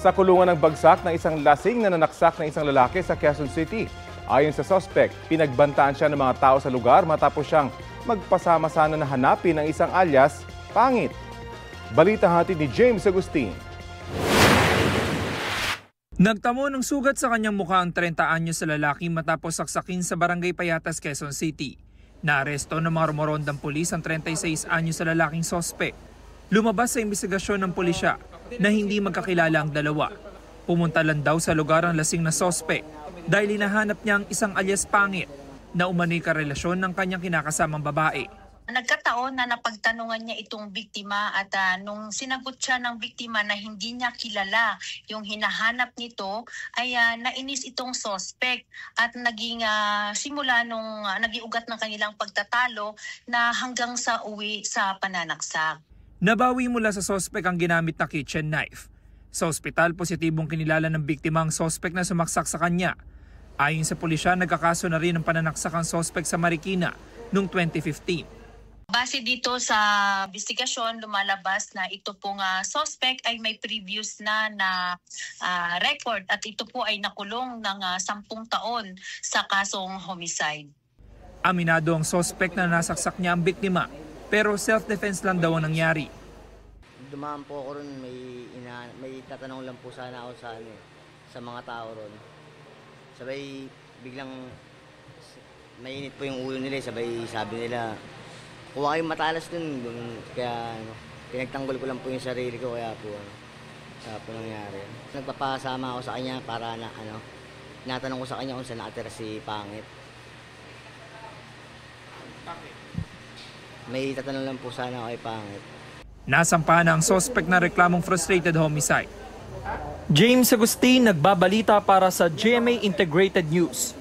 Sa kulungan ng bagsak ng isang lasing na nanaksak ng isang lalaki sa Quezon City. Ayon sa suspect, pinagbantaan siya ng mga tao sa lugar matapos siyang magpasama-sana na hanapin ang isang alias Pangit. Balita hatid ni James Agustin. Nagtamo ng sugat sa kanyang mukha ang 30 anyos sa lalaki matapos saksakin sa Barangay Payatas, Quezon City. Naaresto ng mga rumorondang pulis ang 36 anyos sa lalaking sospek. Lumabas sa investigasyon ng pulisya na hindi magkakilala ang dalawa. Pumunta lang daw sa lugar ang lasing na sospek dahil hinahanap niya ang isang alias Pangit na umano'y karelasyon ng kanyang kinakasamang babae. Nagkataon na napagtanungan niya itong biktima at nung sinagot siya ng biktima na hindi niya kilala yung hinahanap nito ay nainis itong suspect at naging simula nung naging ugat ng kanilang pagtatalo na hanggang sa uwi sa pananaksak. Nabawi mula sa suspect ang ginamit na kitchen knife. Sa ospital, positibong kinilala ng biktima ang suspect na sumaksak sa kanya. Ayon sa pulisya, nagkakaso na rin ang pananaksak ang suspect sa Marikina noong 2015. Base dito sa investigasyon, lumalabas na ito pong suspect ay may previous na record at ito po ay nakulong ng 10 taon sa kasong homicide. Aminado ang suspect na nasaksak niya ang biktima pero self-defense lang daw ang nangyari. Dumaan po ako ron, may tatanong lang po sana ako sa mga tao ron. Sabay biglang mainit po yung ulo nila, sabay sabi nila, kuha kayong matalas dun, kaya pinagtanggol ko lang po yung sarili ko, kaya po nangyari. Nagpapasama ako sa kanya para natanong ko sa kanya kung saan nakatira si Pangit. May tatanong lang po sana ako kay Pangit. Nasampahan na ang suspect na reklamong frustrated homicide. James Agustin, nagbabalita para sa GMA Integrated News.